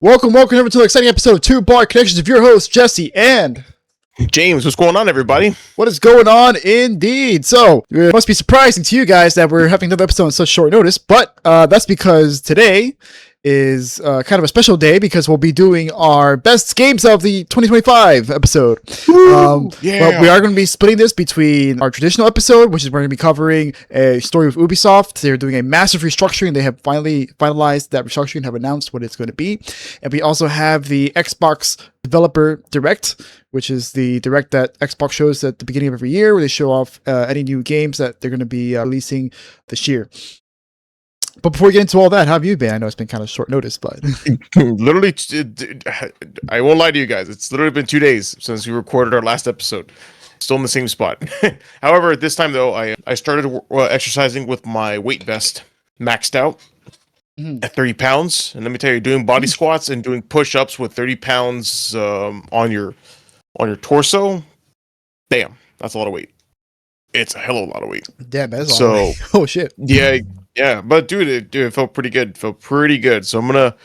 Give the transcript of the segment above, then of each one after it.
Welcome over to an exciting episode of Two Bar Connections of your host, Jesse and James. What's going on, everybody? What is going on indeed? So, it must be surprising to you guys that we're having another episode on such short notice, but that's because today is kind of a special day because we'll be doing our best games of the 2025 episode. But we are going to be splitting this between our traditional episode, which is we're going to be covering a story with Ubisoft. They're doing a massive restructuring. They have finally finalized that restructuring and have announced what it's going to be. And we also have the Xbox Developer Direct, which is the direct that Xbox shows at the beginning of every year, where they show off any new games that they're going to be releasing this year. But before we get into all that, how have you been? I know it's been kind of short notice, but literally, I won't lie to you guys. It's literally been 2 days since we recorded our last episode. Still in the same spot. However, this time though, I started exercising with my weight vest maxed out at 30 pounds. And let me tell you, doing body squats and doing push-ups with 30 pounds on your torso, damn, that's a lot of weight. It's a hell of a lot of weight. Damn, that's a lot of weight. Oh shit. Yeah, but dude, it felt pretty good. So I'm gonna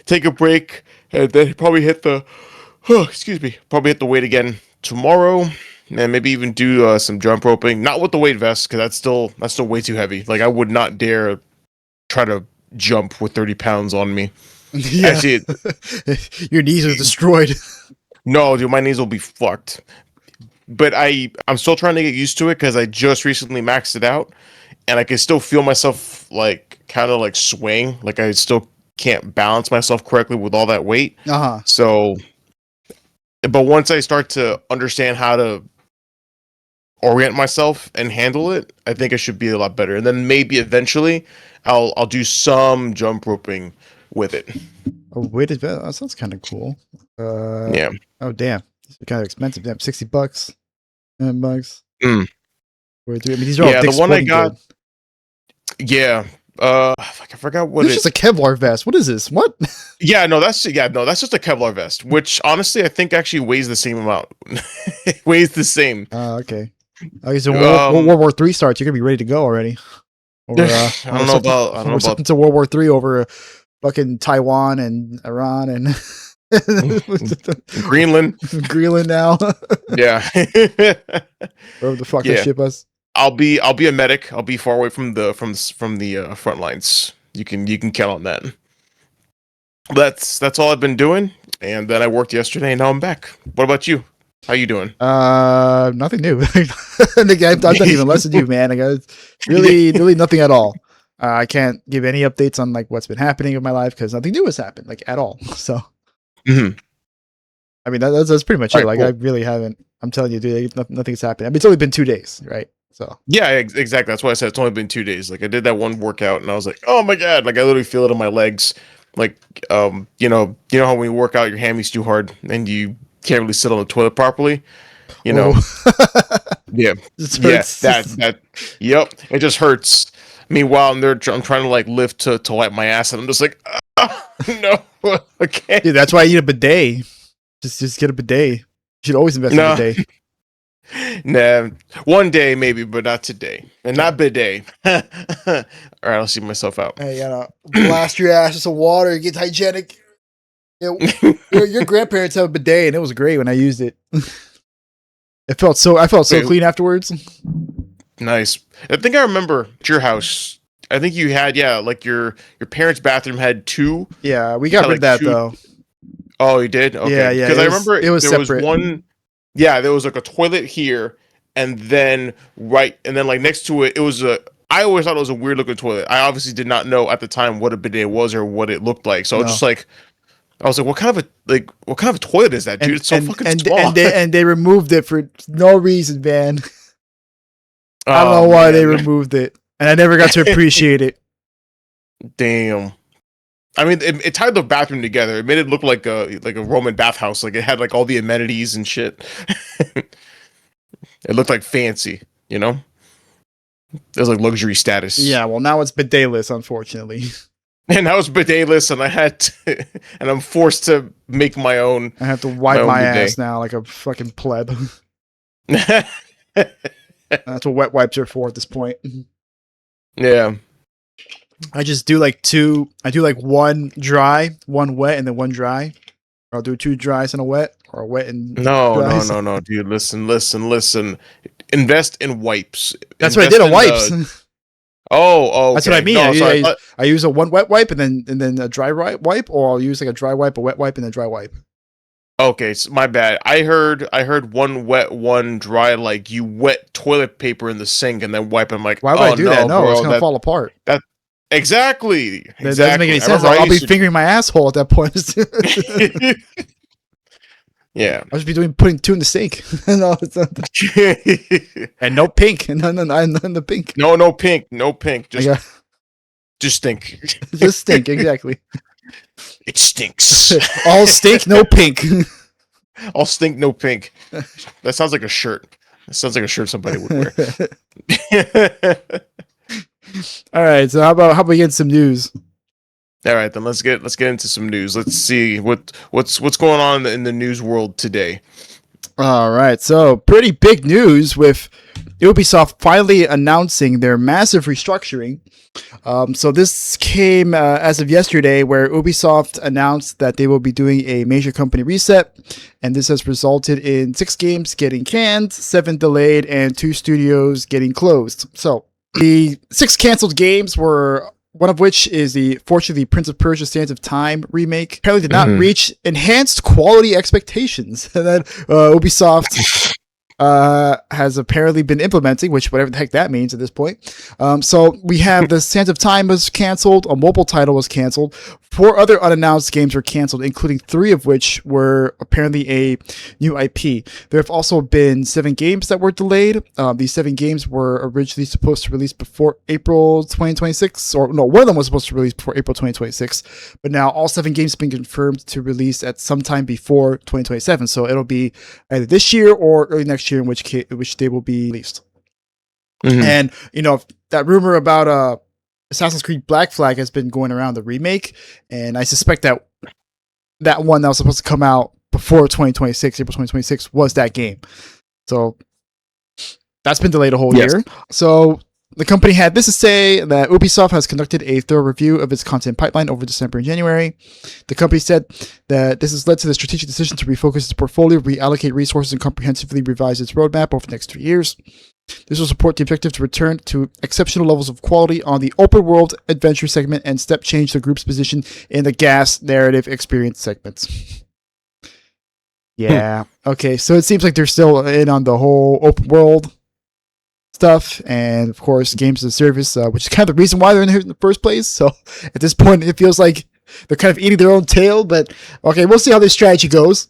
take a break and then probably hit the weight again tomorrow, and maybe even do some jump roping. Not with the weight vest because that's still way too heavy. Like I would not dare try to jump with 30 pounds on me. Yeah, actually, your knees are destroyed. No, dude, my knees will be fucked. But I'm still trying to get used to it because I just recently maxed it out. And I can still feel myself like kind of like swaying, like I still can't balance myself correctly with all that weight. So, but once I start to understand how to orient myself and handle it, I think I should be a lot better. And then maybe eventually, I'll do some jump roping with it. Oh, wait, that sounds kind of cool. Yeah. Oh damn, it's kind of expensive. Damn, $60, $10. I mean, these are all the one I got. Good. Yeah. I forgot what it's just a Kevlar vest. What is this? What? That's just a Kevlar vest, which honestly I think actually weighs the same amount. It weighs the same. Okay. Okay, so World War III starts, you're gonna be ready to go already. Over, I don't know about to World War III over fucking Taiwan and Iran and Greenland now. Yeah. Wherever the fuck they ship us. I'll be a medic. I'll be far away from the front lines. You can count on that. That's all I've been doing, and then I worked yesterday, and now I'm back. What about you? How you doing? Nothing new. I've done even less than you, man. Really nothing at all. I can't give any updates on like what's been happening in my life because nothing new has happened like at all. So, I mean that's pretty much it. Like cool. I really haven't. I'm telling you, dude, nothing's happened. I mean, it's only been 2 days, right? So yeah, exactly. That's why I said it's only been 2 days. Like I did that one workout, and I was like, oh my god! Like I literally feel it in my legs. Like you know how when you work out, your hammies too hard, and you can't really sit on the toilet properly. You know, yeah, that yep, it just hurts. Meanwhile, I'm trying to like lift to wipe my ass, and I'm just like, no, okay. Dude, that's why I need a bidet. Just get a bidet. You should always invest in a bidet. Nah, one day maybe, but not today, and not bidet. All right, I'll see myself out. Hey, you gotta blast your ass with some water, get hygienic. Your grandparents have a bidet, and it was great when I used it. I felt so clean afterwards. Nice. I think I remember at your house. I think you had like your parents' bathroom had 2. Yeah, we got rid of that though. Oh, you did? Okay. Yeah. Because I remember it was there separate. was one. Yeah, there was like a toilet here, and then like next to it, it was a. I always thought it was a weird looking toilet. I obviously did not know at the time what a bidet was or what it looked like. So I was just like, what kind of a toilet is that, dude? It's so fucking small. And they removed it for no reason, man. I don't know why they removed it, and I never got to appreciate it. Damn. I mean, it tied the bathroom together. It made it look like a Roman bathhouse. Like it had like all the amenities and shit. It looked like fancy, you know. It was like luxury status. Yeah, well, now it's bidetless, unfortunately. And now it's bidetless, and and I'm forced to make my own. I have to wipe my ass now like a fucking pleb. That's what wet wipes are for at this point. Yeah. I just do like two. I do like one dry, one wet, and then one dry. Or I'll do two dries and a wet, or a wet and dries. No, dude. Listen. Invest in wipes. That's what I Invest did on in wipes. Oh, That's okay. what I mean. No, so I thought, I use a one wet wipe and then a dry wipe, or I'll use like a dry wipe, a wet wipe, and then dry wipe. okay, so my bad. I heard one wet, one dry. Like you wet toilet paper in the sink and then wipe. I'm like, Why would oh I do that? no, No, bro, it's gonna fall apart. that exactly. That doesn't make any I sense. remember I I'll be used to- fingering my asshole at that point. Yeah. I'll just be putting two in the sink. No, it's not and no pink. None the pink. No pink. Yeah. Just stink. Just stink, exactly. It stinks. All stink, no pink. All stink, no pink. That sounds like a shirt. That sounds like a shirt somebody would wear. All right, so how about we get some news? All right, then let's get into some news. Let's see what's going on in the news world today. All right, so pretty big news with Ubisoft finally announcing their massive restructuring. So this came as of yesterday, where Ubisoft announced that they will be doing a major company reset, and this has resulted in 6 games getting canned, 7 delayed, and 2 studios getting closed. So the 6 canceled games were, one of which is the Prince of Persia Sands of Time remake. Apparently did not reach enhanced quality expectations. And then Ubisoft has apparently been implementing, which whatever the heck that means at this point. So we have the Sands of Time was canceled, a mobile title was canceled, 4 other unannounced games were canceled, including 3 of which were apparently a new IP. There have also been 7 games that were delayed. These 7 games were originally supposed to release before April 2026, or no, one of them was supposed to release before April 2026, but now all 7 games have been confirmed to release at some time before 2027. So it'll be either this year or early next year, in which they will be released. And that rumor about Assassin's Creed Black Flag has been going around, the remake, and I suspect that one that was supposed to come out before 2026, April 2026, was that game. So that's been delayed a whole year. So the company had this to say, that Ubisoft has conducted a thorough review of its content pipeline over December and January. The company said that this has led to the strategic decision to refocus its portfolio, reallocate resources, and comprehensively revise its roadmap over the next 3 years. This will support the objective to return to exceptional levels of quality on the open world adventure segment and step change the group's position in the gas narrative experience segments. Yeah. Okay. So it seems like they're still in on the whole open world stuff, and of course, games as a service, which is kind of the reason why they're in here in the first place. So at this point, it feels like they're kind of eating their own tail. But okay, we'll see how this strategy goes.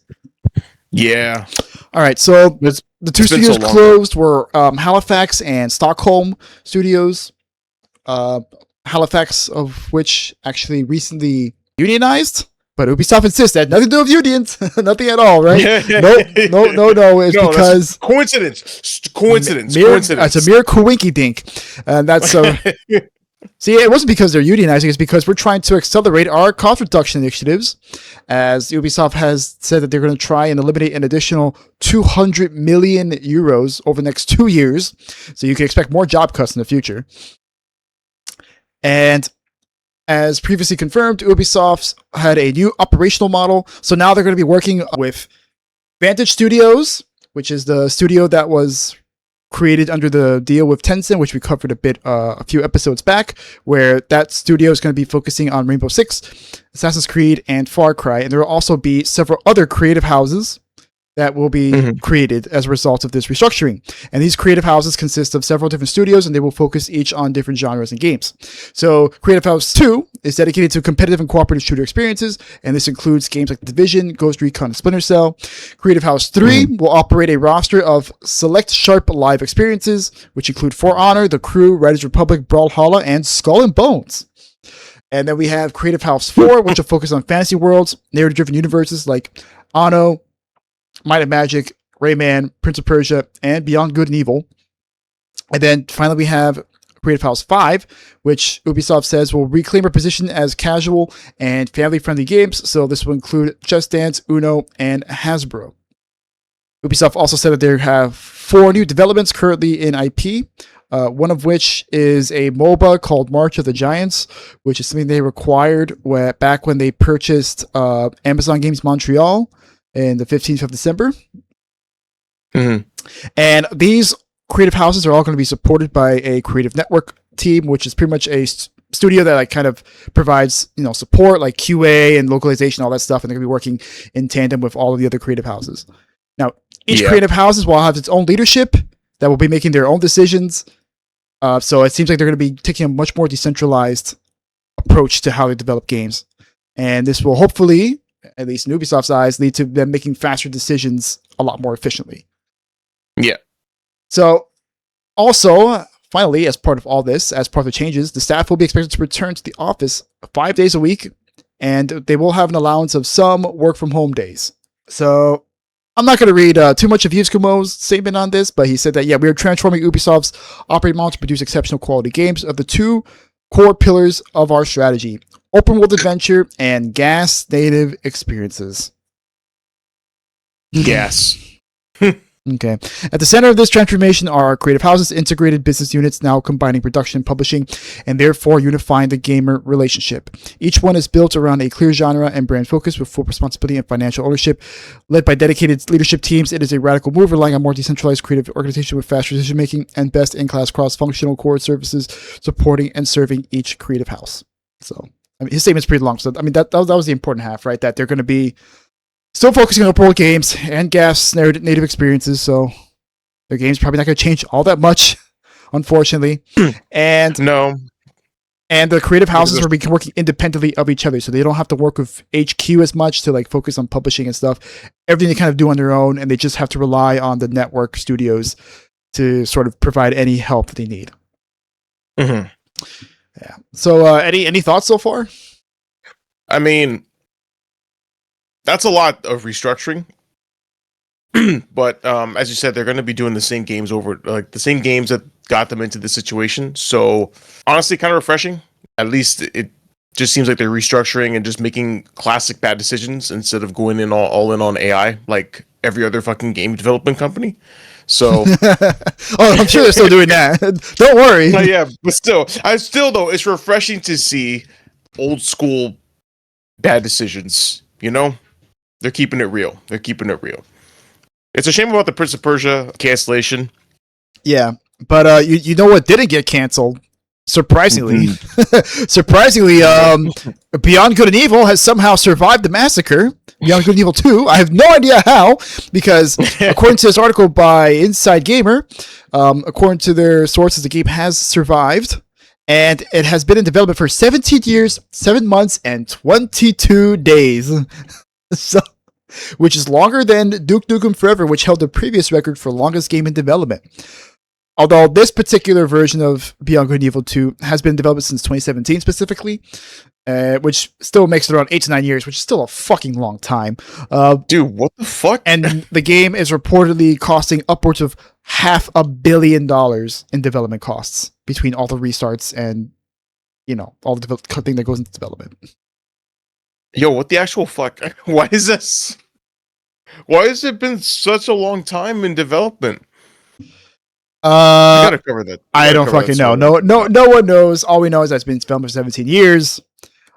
Yeah. All right. So the 2 studios closed were Halifax and Stockholm studios. Halifax, of which actually recently unionized, but Ubisoft insists that nothing to do with unions, nothing at all, right? No. It's because coincidence. It's a mere coinky dink, and that's See, it wasn't because they're unionizing, it's because we're trying to accelerate our cost reduction initiatives, as Ubisoft has said that they're going to try and eliminate an additional 200 million euros over the next 2 years. So you can expect more job cuts in the future. And as previously confirmed, Ubisoft had a new operational model. So now they're going to be working with Vantage Studios, which is the studio that was created under the deal with Tencent, which we covered a few episodes back, where that studio is going to be focusing on Rainbow Six, Assassin's Creed, and Far Cry. And there will also be several other creative houses that will be created as a result of this restructuring. And these creative houses consist of several different studios, and they will focus each on different genres and games. So Creative House 2 is dedicated to competitive and cooperative shooter experiences, and this includes games like Division, Ghost Recon, and Splinter Cell. Creative House 3 will operate a roster of select sharp live experiences, which include For Honor, The Crew, Riders Republic, Brawlhalla, and Skull and Bones. And then we have Creative House 4, which will focus on fantasy worlds, narrative-driven universes like Anno, Might and Magic, Rayman, Prince of Persia, and Beyond Good and Evil. And then finally we have Creative House 5, which Ubisoft says will reclaim her position as casual and family-friendly games. So this will include Just Dance, Uno, and Hasbro. Ubisoft also said that they have 4 new developments currently in IP. One of which is a MOBA called March of the Giants, which is something they required back when they purchased Amazon Games Montreal in the 15th of December. Mm-hmm. And these creative houses are all going to be supported by a creative network team, which is pretty much a studio that like kind of provides support like QA and localization, all that stuff, and they're going to be working in tandem with all of the other creative houses. Now, each creative houses will have its own leadership that will be making their own decisions. So it seems like they're going to be taking a much more decentralized approach to how they develop games, and this will hopefully, at least in Ubisoft's eyes, lead to them making faster decisions a lot more efficiently. Yeah. So, also, finally, as part of all this, as part of the changes, the staff will be expected to return to the office 5 days a week, and they will have an allowance of some work from home days. So, I'm not going to read too much of Yusuke statement on this, but he said that, we are transforming Ubisoft's operating model to produce exceptional quality games of the two core pillars of our strategy: open world adventure and gas native experiences. Gas. Okay. At the center of this transformation are our creative houses, integrated business units now combining production and publishing, and therefore unifying the gamer relationship. Each one is built around a clear genre and brand focus with full responsibility and financial ownership. Led by dedicated leadership teams, it is a radical move relying on more decentralized creative organization with faster decision making and best-in-class cross-functional core services supporting and serving each creative house. So, his statement's pretty long. So, that was the important half, right? That they're going to be still focusing on open world games and gas native experiences, so their game's probably not going to change all that much, unfortunately. And the creative houses are working independently of each other, so they don't have to work with HQ as much to like focus on publishing and stuff. Everything they kind of do on their own, and they just have to rely on the network studios to sort of provide any help that they need. Mm-hmm. Yeah. So, any thoughts so far? I mean, that's a lot of restructuring. But as you said, they're going to be doing the same games over, like the same games that got them into this situation. So honestly, kind of refreshing. At least it just seems like they're restructuring and just making classic bad decisions instead of going in all in on AI like every other fucking game development company. So I'm sure they're still doing that. Don't worry. Yeah, but still though, it's refreshing to see old school bad decisions, They're keeping it real. It's a shame about the Prince of Persia cancellation. Yeah, but you know what didn't get canceled? Surprisingly, Beyond Good and Evil has somehow survived the massacre. Beyond Good and Evil 2. I have no idea how, because according to this article by Inside Gamer, according to their sources, the game has survived. And it has been in development for 17 years, 7 months, and 22 days. So, which is longer than Duke Nukem Forever, which held the previous record for longest game in development. Although this particular version of Beyond Good and Evil 2 has been in development since 2017 specifically, which still makes it around 8 to 9 years, which is still a fucking long time. Dude, what the fuck? And the game is reportedly costing upwards of $500 million in development costs between all the restarts and, all the thing that goes into development. Yo, what the actual fuck? Why is this? Why has it been such a long time in development? I gotta cover that. I don't fucking know. No one knows. All we know is that it's been filmed for 17 years.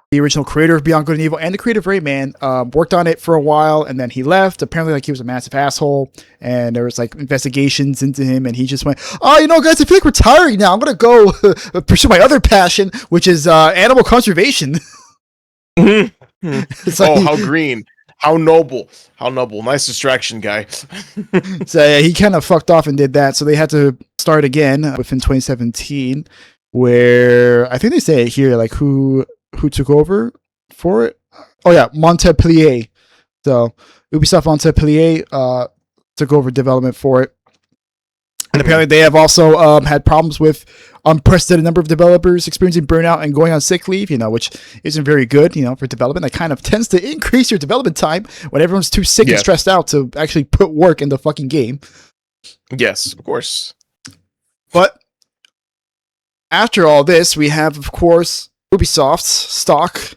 The original creator of Beyond Good and Evil and the creator of Rayman worked on it for a while, and then he left. Apparently, he was a massive asshole, and there was investigations into him, and he just went, "Oh, guys, I feel like retiring now. I'm gonna go pursue my other passion, which is animal conservation." How green. How noble. Nice distraction, guy. So he kind of fucked off and did that. So they had to start again within 2017, where I think they say it here, who took over for it. Oh yeah, Montpellier. So Ubisoft Montpellier took over development for it. And apparently they have also had problems with unprecedented number of developers experiencing burnout and going on sick leave, which isn't very good, for development. That kind of tends to increase your development time when everyone's too sick and stressed out to actually put work in the fucking game. Yes, of course. But after all this, we have, of course, Ubisoft's stock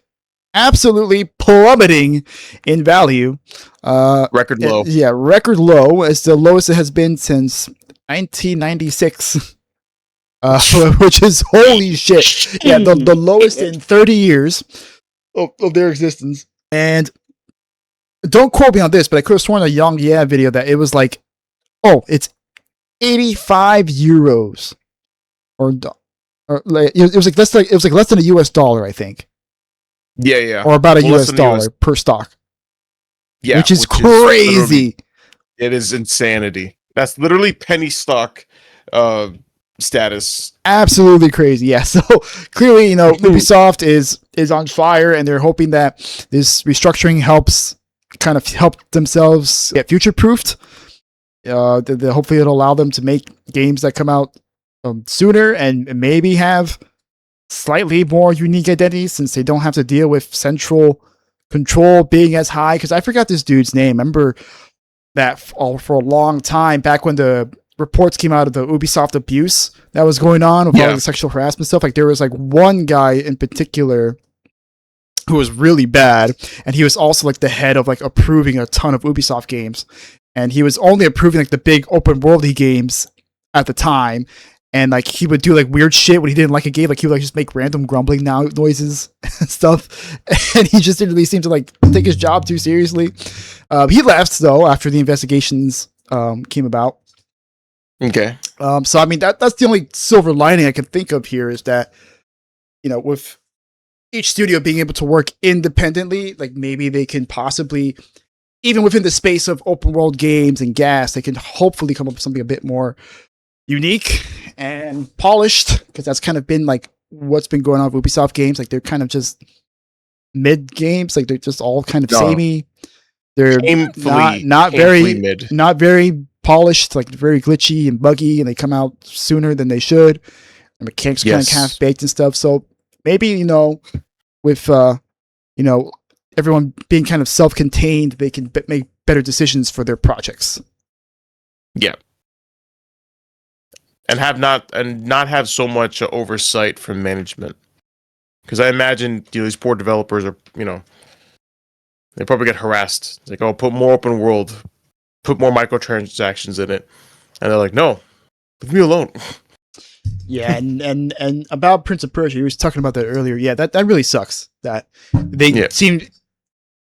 absolutely plummeting in value. Record low. Yeah, record low. It's the lowest it has been since 1996. which is holy shit. Yeah, the lowest in 30 years of their existence. And don't quote me on this, but I could have sworn a Young Yeah video that it was like, oh, it's 85 euros, or like, it was like less than a US dollar, I think. Yeah. Or about a US dollar per stock. Yeah, which is crazy. It is insanity. That's literally penny stock status. Absolutely crazy. Yeah. So clearly, Ubisoft is on fire, and they're hoping that this restructuring helps themselves get future proofed. Hopefully it'll allow them to make games that come out sooner and maybe have slightly more unique identities, since they don't have to deal with central control being as high. Because I forgot this dude's name. I remember that for a long time back when the reports came out of the Ubisoft abuse that was going on with all the sexual harassment stuff. Like there was like one guy in particular who was really bad, and he was also like the head of like approving a ton of Ubisoft games, and he was only approving like the big open worldy games at the time. And like he would do like weird shit when he didn't like a game, like he would like just make random grumbling noises and stuff. And he just didn't really seem to like take his job too seriously. He left though after the investigations came about. Okay. So I mean that's the only silver lining I can think of here, is that with each studio being able to work independently, like maybe they can possibly, even within the space of open world games and gas, they can hopefully come up with something a bit more unique and polished, because that's kind of been like what's been going on with Ubisoft games. Like they're kind of just mid games, like they're just all kind of samey. They're not very polished, like very glitchy and buggy, and they come out sooner than they should. The mechanics kind of half baked and stuff. So maybe with everyone being kind of self-contained, they can make better decisions for their projects. Yeah. And not have so much oversight from management, because I imagine these poor developers are they probably get harassed. It's like, oh, put more open world, put more microtransactions in it, and they're like, no, leave me alone. Yeah, and about Prince of Persia, he was talking about that earlier. Yeah, that really sucks that they seemed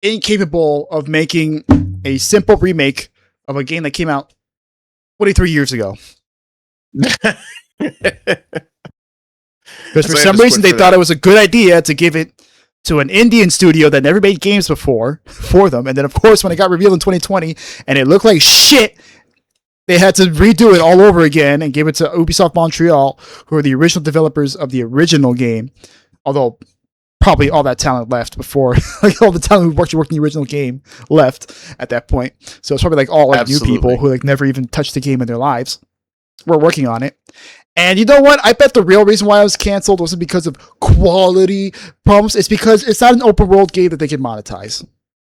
incapable of making a simple remake of a game that came out 23 years ago. Because for some reason they thought it was a good idea to give it to an Indian studio that never made games before for them, and then of course when it got revealed in 2020 and it looked like shit, they had to redo it all over again and give it to Ubisoft Montreal, who are the original developers of the original game. Although probably all that talent left before, like all the talent who worked in the original game left at that point. So it's probably like all like new people who like never even touched the game in their lives. We're working on it. And you know what? I bet the real reason why it was canceled wasn't because of quality problems. It's because it's not an open world game that they can monetize.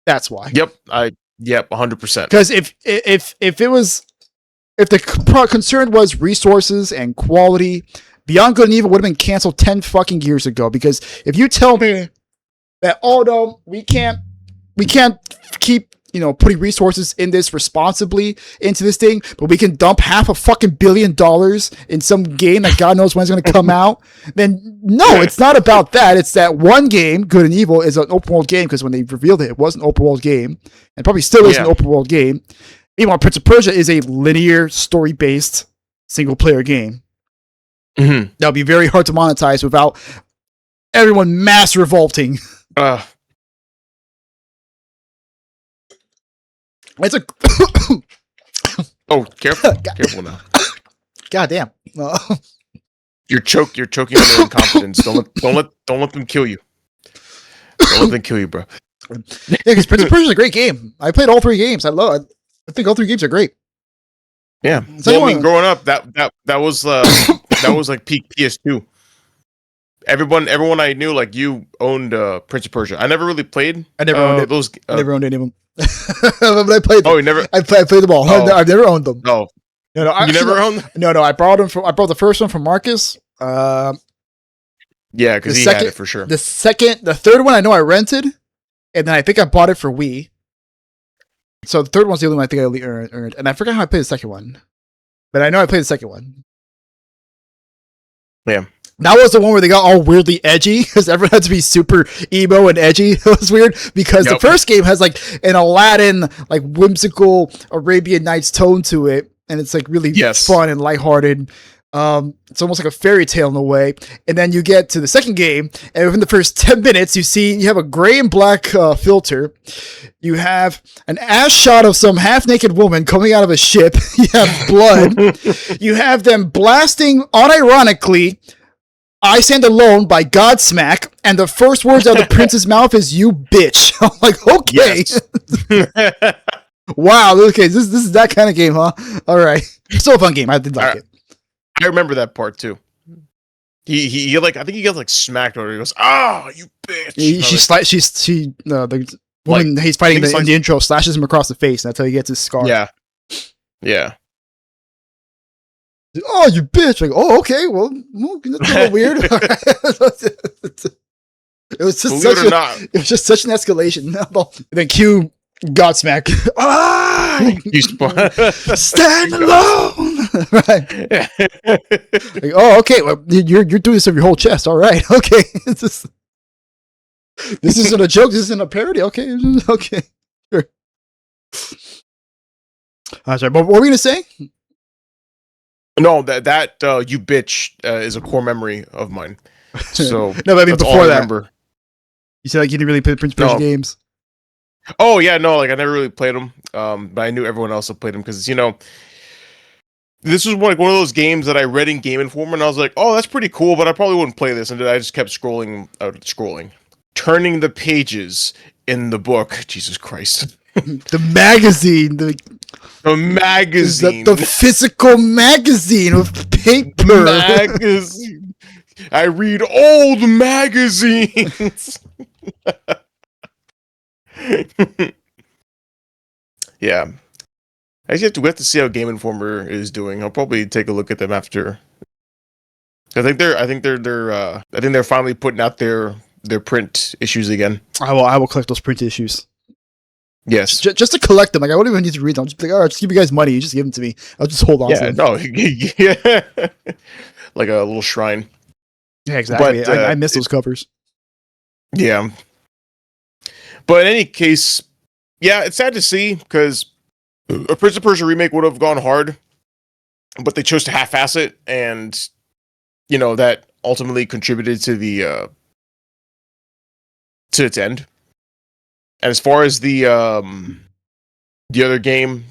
That's why. Yep. 100%. Because if the concern was resources and quality, Beyond Good and Evil would have been canceled 10 fucking years ago. Because if you tell me that, oh no, we can't keep putting resources in this responsibly into this thing, but we can dump $500 million in some game that God knows when it's going to come out, then no, it's not about that. It's that one game, Good and Evil, is an open world game, because when they revealed it, it was an open world game, and probably still is an open world game. Meanwhile, Prince of Persia is a linear, story-based, single-player game. Mm-hmm. That would be very hard to monetize without everyone mass revolting. It's a oh, careful now. God damn. You're choking on their incompetence. Don't let them kill you. Don't let them kill you, bro. Yeah, because Prince of Persia is a great game. I played all 3 games. I think all 3 games are great. Yeah. So, I mean, growing up, that was that was like peak PS2. Everyone I knew, like you, owned Prince of Persia. I never really played. I never owned those. I never owned any of them. I played them. Oh, you never? I played them all. Oh. I've never owned them. No. You never owned them? No. I brought them from. I brought the first one from Marcus. Yeah, because he had it for sure. The third one I know I rented, and then I think I bought it for Wii. So the third one's the only one I think I earned, and I forgot how I played the second one, but I know I played the second one. Yeah. That was the one where they got all weirdly edgy because everyone had to be super emo and edgy. It was weird because the first game has like an Aladdin, like whimsical Arabian Nights tone to it, and it's like really fun and lighthearted. It's almost like a fairy tale in a way. And then you get to the second game, and within the first 10 minutes, you have a gray and black filter. You have an ass shot of some half-naked woman coming out of a ship. You have blood. You have them blasting, unironically, I Stand Alone by Godsmack, and the first words out of the prince's mouth is "you bitch." I'm like, okay. Yes. Wow, okay, this is that kind of game, huh? All right. Still a fun game. I did like it. I remember that part too. He like, I think he gets like smacked or he goes, "Ah, you bitch." The woman he's fighting in the intro slashes him across the face, and that's how he gets his scar. Yeah. Yeah. Oh, you bitch! Like, oh, okay, well, that's a little weird. It was just such an escalation. And then Q Godsmack. Stand alone. Right. Like, oh, okay. Well, you're doing this with your whole chest. All right. Okay. This isn't a joke. This isn't a parody. Okay. Okay. Sure. Sorry, but what were we gonna say? No, that you bitch is a core memory of mine. So no, but I mean before that, you said like you didn't really play Prince of Persia games. Oh yeah, no, like I never really played them, but I knew everyone else had played them because this was one of those games that I read in Game Informer and I was like, oh, that's pretty cool, but I probably wouldn't play this, and then I just kept scrolling, turning the pages in the book. Jesus Christ, the magazine, the magazine, the physical magazine of paper. Magazine. I read old magazines. Yeah, we have to see how Game Informer is doing. I'll probably take a look at them after. I think they're finally putting out their print issues again. I will collect those print issues. Yes, just to collect them. Like I won't even need to read them. I'll just be like, all right, just give you guys money. You just give them to me. I'll just hold on to them. No, yeah, like a little shrine. Yeah, exactly. But, I miss those covers. Yeah, but in any case, yeah, it's sad to see because a Prince of Persia remake would have gone hard, but they chose to half-ass it, and that ultimately contributed to to its end. And as far as the other game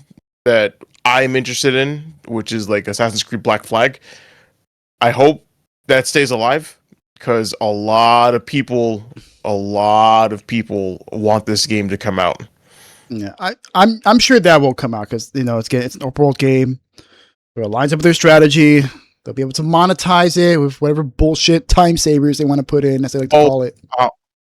that I'm interested in, which is like Assassin's Creed Black Flag, I hope that stays alive because a lot of people want this game to come out. Yeah, I'm sure that will come out because it's an open world game. It aligns up with their strategy. They'll be able to monetize it with whatever bullshit time savers they want to put in, as they like to call it.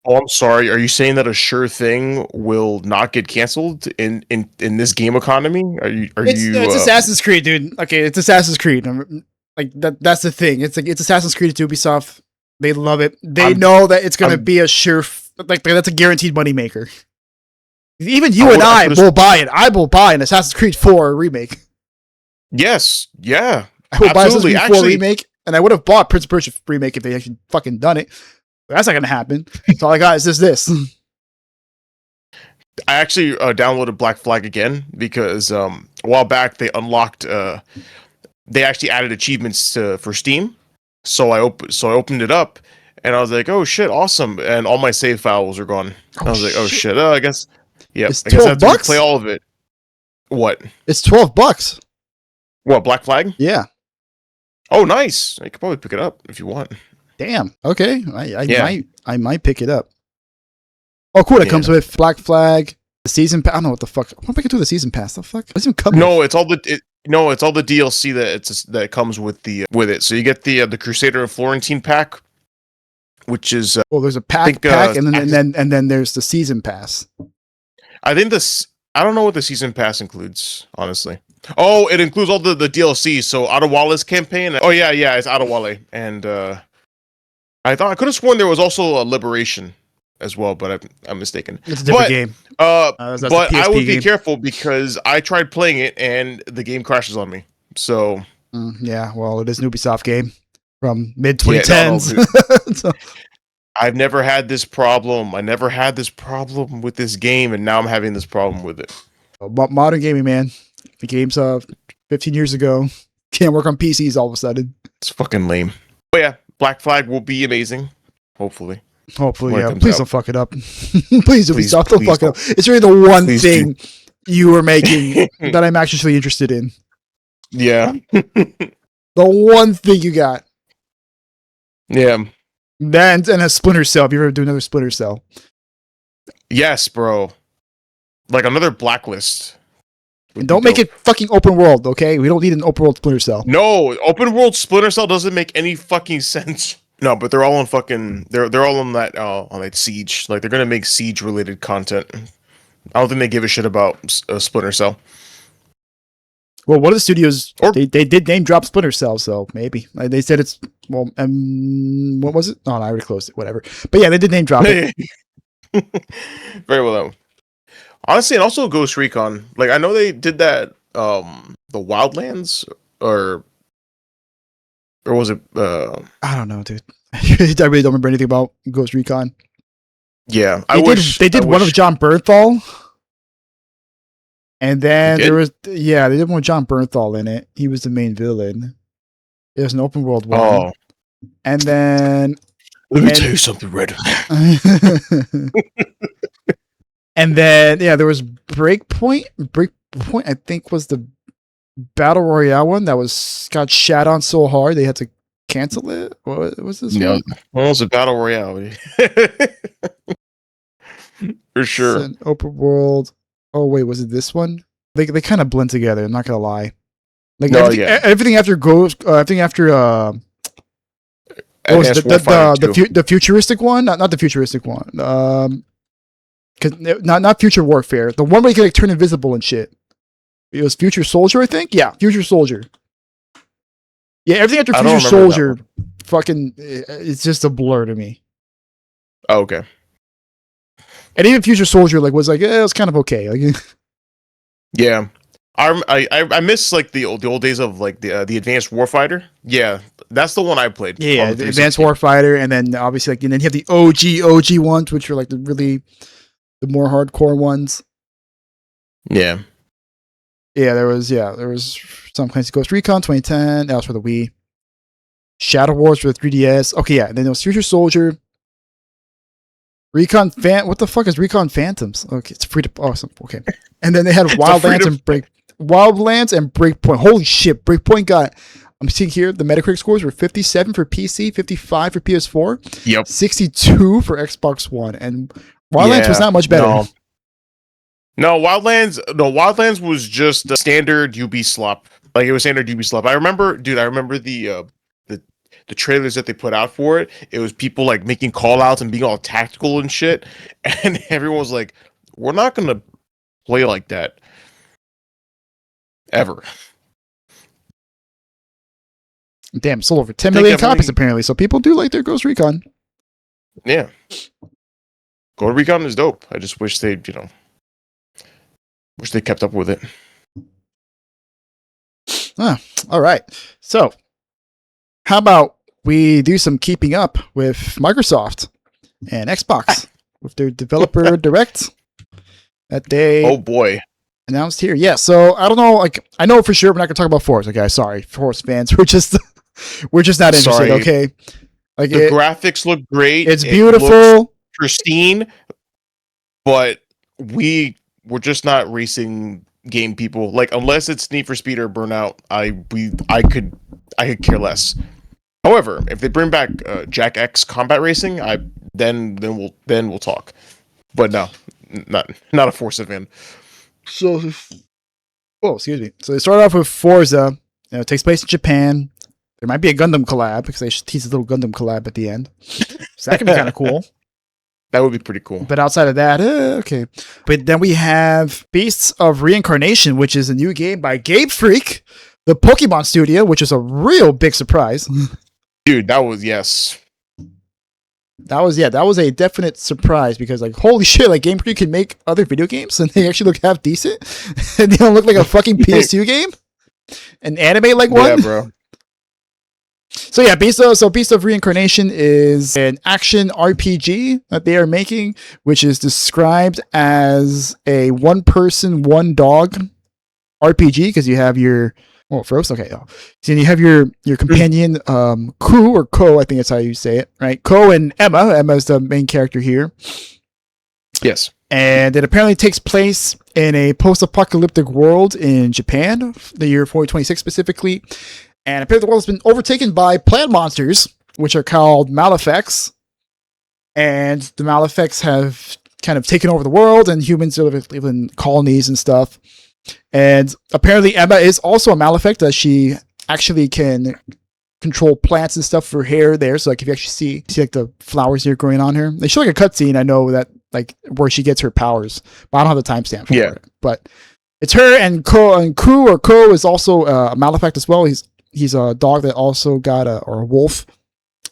Oh, I'm sorry. Are you saying that a sure thing will not get canceled in this game economy? It's Assassin's Creed, dude. Okay, it's Assassin's Creed. Like that's the thing. It's like it's Assassin's Creed to Ubisoft. They love it. They know that it's going to be a sure that's a guaranteed moneymaker. Even you and I will buy it. I will buy an Assassin's Creed 4 remake. Yes. Yeah. I will buy Assassin's Creed 4 remake, and I would have bought Prince of Persia remake if they actually fucking done it. But that's not going to happen. So all I got is this. I actually downloaded Black Flag again because a while back they unlocked. They actually added achievements for Steam. So I opened it up, and I was like, "Oh shit, awesome!" And all my save files are gone. I was like, "Oh shit!" I guess. Yeah, I guess I have to play all of it. What? It's $12. What, Black Flag? Yeah. Oh, nice. I could probably pick it up if you want. Damn. Okay. I might pick it up. Oh, cool. It comes with Black Flag, the season pass. I don't know what the fuck. I'm picking through the season pass. The fuck? What's even coming? No, it's all the DLC that comes with it. So you get the Crusader of Florentine pack, which is there's a pack, and then there's the season pass. I think I don't know what the season pass includes, honestly. Oh, it includes all the DLC. So Adewale's campaign. Oh yeah, it's Adewale, and I could have sworn there was also a Liberation as well, but I'm mistaken. It's a different game. But I would be careful because I tried playing it and the game crashes on me. So yeah, well, it is an Ubisoft game. from mid Yeah, no, 2010s. So, I've never had this problem. I never had this problem with this game, and now I'm having this problem with it. modern gaming, man. The games 15 years ago can't work on PCs all of a sudden. It's fucking lame. But yeah, Black Flag will be amazing. Hopefully. Hopefully, When it yeah. comes Please out. don't fuck it up. Please, Ubisoft, don't please fuck it up. don't. It's really the one Please thing you were making that I'm actually interested in. Yeah. The one thing you got. Yeah. That and a Splinter Cell. If you ever do another Splinter Cell. Yes, bro. Like another Blacklist. And don't make it fucking open world, okay? We don't need an open world Splinter Cell. No, open world Splinter Cell doesn't make any fucking sense. No, but they're all on fucking. They're all on that Siege. Like they're gonna make Siege related content. I don't think they give a shit about Splinter Cell. Well, one of the studios Or- they did name drop Splinter Cell, so maybe they said it's what was it? Oh, no, I already closed it. Whatever. But yeah, they did name drop it. Very well though. Honestly, and also Ghost Recon. Like I know they did that. The Wildlands or was it? I don't know, dude. I really don't remember anything about Ghost Recon. Yeah, They did one of John Bernthal. And then there was, they did one with John Bernthal in it. He was the main villain. It was an open world one. Oh, And then, let me tell you something, Red. and then, there was Breakpoint. Breakpoint, I think, was the Battle Royale one that got shat on so hard they had to cancel it. What was this one? Well, it's a Battle Royale. For sure. It's an open world. Oh wait, was it this one? They kind of blend together. I'm not gonna lie. Like everything after what was it? The futuristic one, not the futuristic one. Not Future Warfare. The one where you can like turn invisible and shit. It was Future Soldier, I think. Yeah, Future Soldier. Yeah, everything after Future Soldier, fucking, it's just a blur to me. Oh, okay. And even Future Soldier, like, was like, it was kind of okay. Like, yeah, I miss like the old days of like the Advanced Warfighter. Yeah, that's the one I played. Yeah, the Advanced Warfighter, and then obviously like, and then you have the OG ones, which are like the more hardcore ones. Yeah. Yeah, there was some Clancy Ghost Recon 2010. That was for the Wii. Shadow Wars for the 3DS. Okay, yeah. And then there was Future Soldier. What the fuck is Recon Phantoms? Okay, it's free to awesome. Okay. And then they had Wildlands and Breakpoint. Holy shit, Breakpoint got, I'm seeing here, the Metacritic scores were 57 for PC, 55 for PS4, yep, 62 for Xbox One, and Wildlands was not much better. No, Wildlands was just a standard Ubisoft. Like it was standard Ubisoft. I remember the trailers that they put out for it. It was people like making call outs and being all tactical and shit. And everyone was like, we're not gonna play like that. Ever. Damn, sold over 10 million copies apparently. So people do like their Ghost Recon. Yeah. Ghost Recon is dope. I just wish they kept up with it. All right. So, how about we do some keeping up with Microsoft and Xbox with their developer direct that they announced here. Yeah, so I don't know, like I know for sure we're not gonna talk about Forza, okay? Sorry, Forza fans. We're just not interested, okay? Like the graphics look great. It's beautiful, pristine, but we're just not racing game people. Like unless it's Need for Speed or Burnout, I could care less. However, if they bring back Jack X Combat Racing, then we'll talk. But no, not a Forza fan. So, excuse me. So they start off with Forza. It takes place in Japan. There might be a Gundam collab because they tease a little Gundam collab at the end. So that could be kind of cool. That would be pretty cool. But outside of that, okay. But then we have Beasts of Reincarnation, which is a new game by Game Freak, the Pokemon studio, which is a real big surprise. Dude, that was That was a definite surprise because like holy shit, like Game Freak can make other video games and they actually look half decent and they don't look like a fucking PS2 game. An anime like one. Yeah, bro. So yeah, Beast of Reincarnation is an action RPG that they are making, which is described as a one person, one dog RPG because you have your froze. Okay, so you have your companion Ku or Ko, I think that's how you say it, right? Ko and Emma. Emma is the main character here. Yes. And it apparently takes place in a post-apocalyptic world in Japan, the year 4026 specifically. And apparently the world has been overtaken by plant monsters, which are called Malefacts. And the Malefacts have kind of taken over the world, and humans live in colonies and stuff. And apparently Emma is also a Malefic, that she actually can control plants and stuff for hair there. So like if you actually see like the flowers here growing on her. They show like a cutscene, I know, that like where she gets her powers, but I don't have the timestamp for it. But it's her, and Ku is also a Malefic as well. He's a dog that also got or a wolf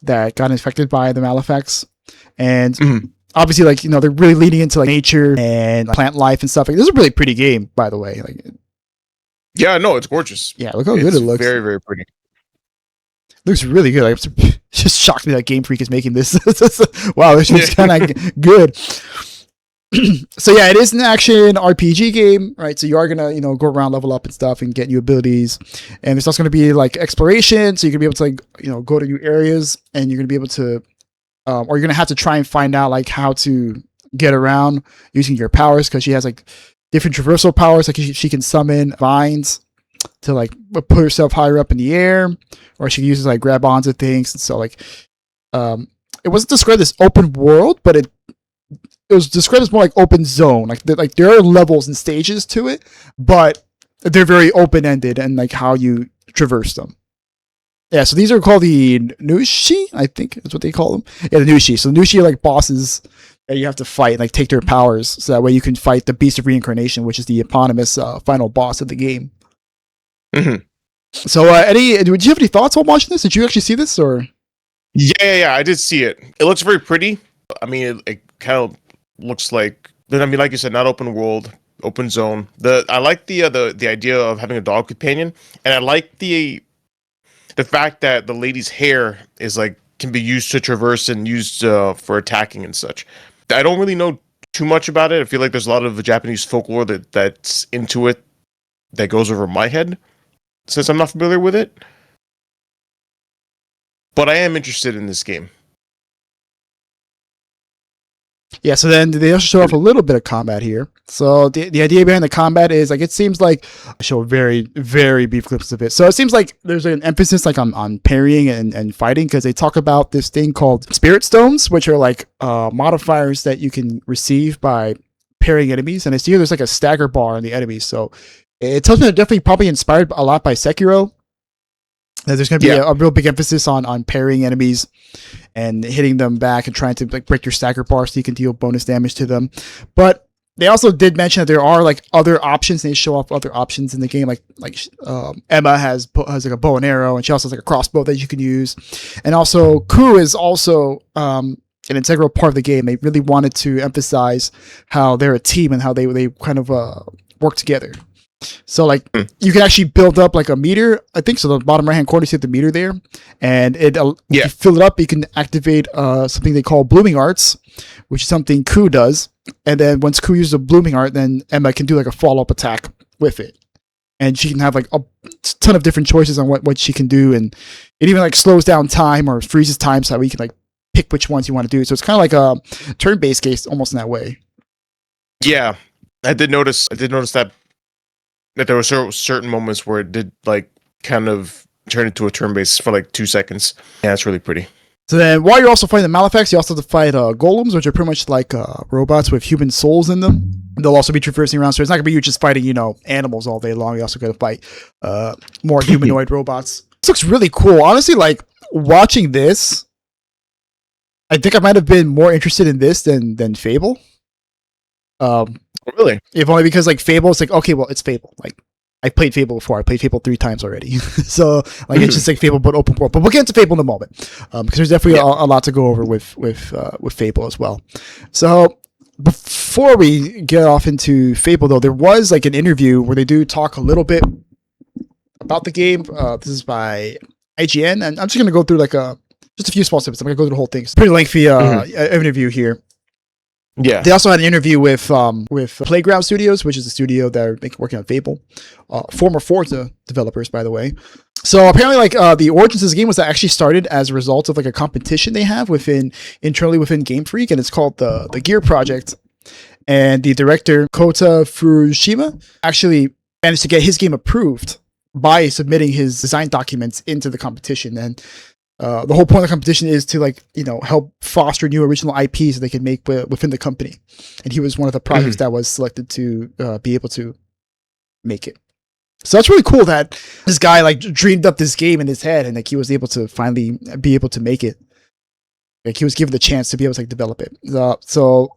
that got infected by the Malefacts. And obviously, like, you know, they're really leaning into like nature and plant life and stuff. Like, this is a really pretty game, by the way. Like, yeah, no, it's gorgeous. Yeah, look how good it looks. Very, very pretty. Looks really good. Like, it just shocked me that Game Freak is making this. Wow, this looks kind of good. So yeah, it is an action RPG game, right? So you are gonna, you know, go around, level up and stuff, and get new abilities. And there's also gonna be like exploration, so you're gonna be able to, like, you know, go to new areas, and you're gonna be able to, or you're gonna have to try and find out like how to get around using your powers, because she has like different traversal powers. Like she can summon vines to like put herself higher up in the air, or she can use it to like grab onto things. And so like, it wasn't described as open world, but it was described as more like open zone. Like there are levels and stages to it, but they're very open ended and like how you traverse them. Yeah, so these are called the Nushi, I think is what they call them. Yeah, the Nushi. So the Nushi are like bosses that you have to fight and like take their powers, so that way you can fight the Beast of Reincarnation, which is the eponymous final boss of the game. Mm-hmm. So, did you have any thoughts while watching this? Did you actually see this, or? Yeah, I did see it. It looks very pretty. I mean, it kind of looks like, I mean, like you said, not open world, open zone. I like the idea of having a dog companion, and I like the fact that the lady's hair is like can be used to traverse and used for attacking and such. I don't really know too much about it. I feel like there's a lot of the Japanese folklore that's into it that goes over my head, since I'm not familiar with it. But I am interested in this game. Yeah, so then they also show off a little bit of combat here. So the idea behind the combat is like, it seems like I show very, very brief clips of it. So it seems like there's an emphasis like on parrying and fighting, because they talk about this thing called spirit stones, which are like modifiers that you can receive by parrying enemies. And I see here there's like a stagger bar on the enemies. So it tells me they're definitely probably inspired a lot by Sekiro. There's going to be a real big emphasis on parrying enemies and hitting them back and trying to like break your stagger bar so you can deal bonus damage to them. But they also did mention that there are like other options. They show off other options in the game. Like Emma has like a bow and arrow, and she also has like a crossbow that you can use. And also Ku is also an integral part of the game. They really wanted to emphasize how they're a team and how they kind of work together. So like you can actually build up like a meter, I think. So the bottom right hand corner, you see the meter there, and if you fill it up, you can activate something they call blooming arts, which is something Ku does. And then once Ku uses a blooming art, then Emma can do like a follow up attack with it, and she can have like a ton of different choices on what she can do, and it even like slows down time or freezes time, so that we can like pick which ones you want to do. So it's kind of like a turn based case almost in that way. Yeah, I did notice that there were certain moments where it did like kind of turn into a turn base for like 2 seconds. Yeah, it's really pretty. So then while you're also fighting the Malefacts, you also have to fight golems, which are pretty much like robots with human souls in them. They'll also be traversing around, so it's not going to be you just fighting, you know, animals all day long. You also got to fight more humanoid robots. This looks really cool. Honestly, like watching this, I think I might have been more interested in this than Fable. Really? If only because like Fable, it's like, okay, well, it's Fable. Like I played Fable before. I played Fable 3 times already. So like it's just like Fable but open world. But we'll get into Fable in a moment, because there's definitely a lot to go over with Fable as well. So before we get off into Fable, though, there was like an interview where they do talk a little bit about the game. This is by IGN, and I'm just gonna go through just a few small snippets. I'm gonna go through the whole thing. It's a pretty lengthy interview here. Yeah. They also had an interview with Playground Studios, which is a studio that are working on Fable, former Forza developers, by the way. So apparently, the origins of this game was actually started as a result of like a competition they have internally within Game Freak, and it's called the Gear Project. And the director Kota Furushima actually managed to get his game approved by submitting his design documents into the competition. And the whole point of the competition is to help foster new original IPs that they can make within the company. And he was one of the projects that was selected to be able to make it. So that's really cool that this guy dreamed up this game in his head, and he was able to finally be able to make it. He was given the chance to be able to develop it. So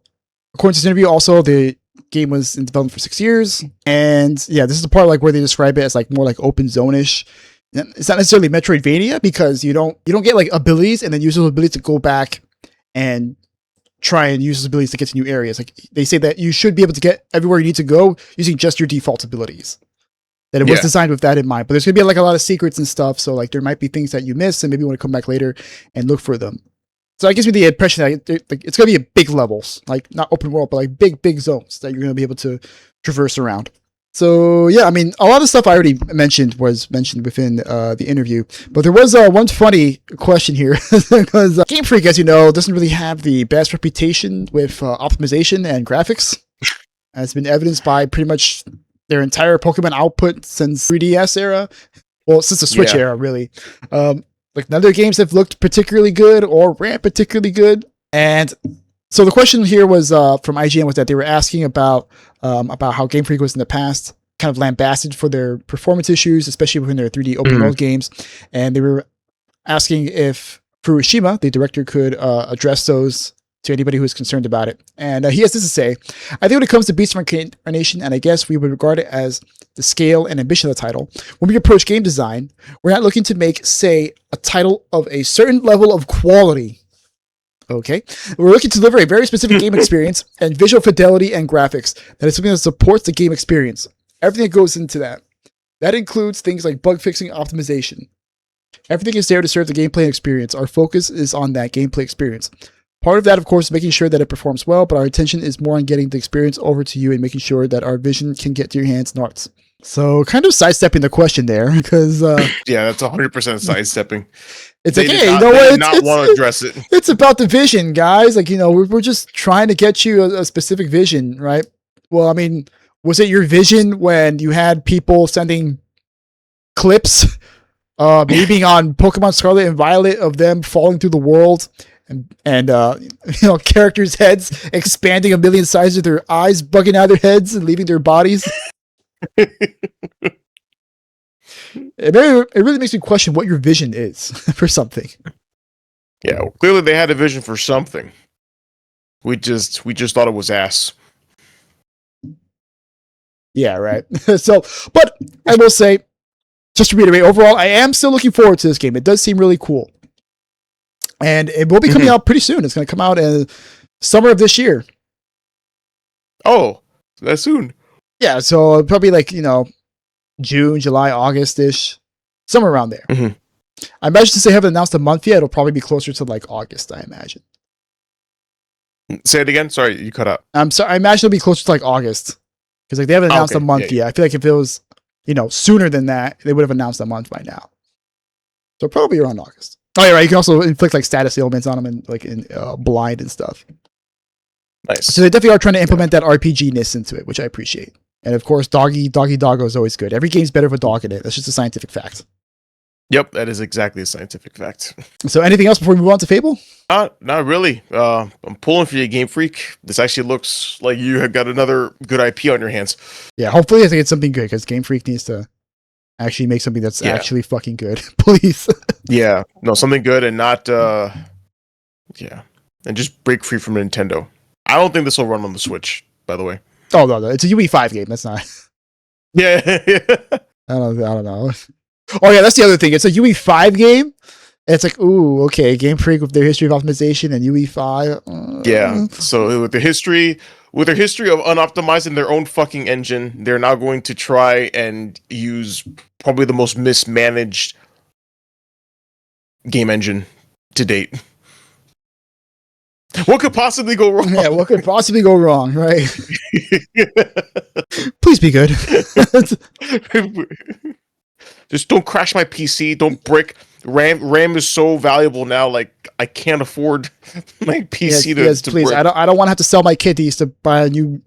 according to this interview, also the game was in development for 6 years, and yeah, this is the part where they describe it as more open zone-ish. It's not necessarily Metroidvania because you don't get abilities and then use those abilities to go back and try and use those abilities to get to new areas. They say that you should be able to get everywhere you need to go using just your default abilities. That it was designed with that in mind, but there's gonna be a lot of secrets and stuff. So there might be things that you miss and maybe you want to come back later and look for them. So it gives me the impression that it's gonna be big levels, not open world, but big zones that you're gonna be able to traverse around. So yeah, I mean, a lot of stuff I already mentioned was mentioned within the interview, but there was one funny question here because Game Freak, as you know, doesn't really have the best reputation with optimization and graphics, as been evidenced by pretty much their entire Pokemon output since 3DS era. Well, since the Switch era, really. None of their games have looked particularly good or ran particularly good. And so the question here was from IGN was that they were asking about how Game Freak was in the past, kind of lambasted for their performance issues, especially within their 3D open world games. And they were asking if Furushima, the director, could address those to anybody who is concerned about it. And he has this to say: I think when it comes to Beast of Reincarnation, and I guess we would regard it as the scale and ambition of the title, when we approach game design, we're not looking to make, say, a title of a certain level of quality. Okay? We're looking to deliver a very specific game experience and visual fidelity and graphics that is something that supports the game experience. Everything that goes into that. That includes things like bug fixing, optimization. Everything is there to serve the gameplay experience. Our focus is on that gameplay experience. Part of that, of course, is making sure that it performs well, but our attention is more on getting the experience over to you and making sure that our vision can get to your hands and hearts. So, kind of sidestepping the question there, because yeah, that's 100% sidestepping. It's they hey, not, you know what? Did not want to address it. It's about the vision, guys. We're just trying to get you a specific vision, right? Well, I mean, was it your vision when you had people sending clips, maybe on Pokemon Scarlet and Violet, of them falling through the world? And characters' heads expanding a million sizes with their eyes bugging out of their heads and leaving their bodies. It really makes me question what your vision is for something. Yeah, well, clearly they had a vision for something. We just thought it was ass. Yeah, right. So, but I will say, just to reiterate, overall, I am still looking forward to this game. It does seem really cool. And it will be coming out pretty soon. It's going to come out in summer of this year. Oh, that soon? Yeah, so probably June, July, August-ish. Somewhere around there. Mm-hmm. I imagine since they haven't announced a month yet, it'll probably be closer to August, I imagine. Say it again? Sorry, you cut out. I'm sorry, I imagine it'll be closer to August. Because they haven't announced a month yet. I feel like if it was, sooner than that, they would have announced a month by now. So probably around August. Oh, yeah, right. You can also inflict status ailments on them and in blind and stuff. Nice. So they definitely are trying to implement that RPG-ness into it, which I appreciate. And of course, doggy doggo is always good. Every game's better with a dog in it. That's just a scientific fact. Yep, that is exactly a scientific fact. So anything else before we move on to Fable? Not really. I'm pulling for you, Game Freak. This actually looks like you have got another good IP on your hands. Yeah, hopefully I think it's something good, because Game Freak needs to actually make something that's actually fucking good. Please. Yeah. No, something good and not and just break free from Nintendo. I don't think this will run on the Switch, by the way. Oh no, it's a UE5 game. That's not. Yeah. I don't know. Oh yeah, that's the other thing. It's a UE5 game. It's ooh, okay, Game Freak with their history of optimization and UE5. Yeah. So with their history of unoptimizing their own fucking engine, they're now going to try and use probably the most mismanaged game engine to date. What could possibly go wrong? Yeah, what could possibly go wrong, right? Please be good. Just don't crash my PC. Don't brick. RAM is so valuable now. Like I can't afford my PC to please. brick. I don't want to have to sell my kiddies to buy a new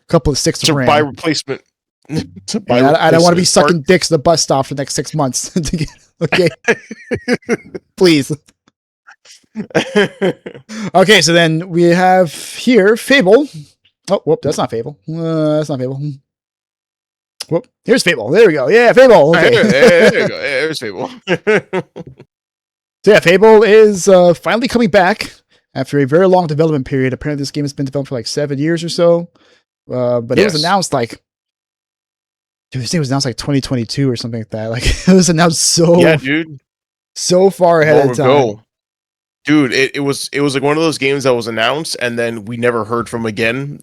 couple of sticks of RAM. Buy replacement. I don't want to be sucking dicks at the bus stop for the next 6 months. Okay, please. Okay, so then we have here Fable. Oh, whoop, that's not Fable. That's not Fable. Whoop, here's Fable. There we go. Yeah, Fable. Okay. There you go. Yeah, there's Fable. So yeah, Fable is finally coming back after a very long development period. Apparently, this game has been developed for like 7 years or so. But it was announced like, dude, this thing was announced like 2022 or something like that. Like it was announced so far ahead of time. Dude, it was like one of those games that was announced and then we never heard from again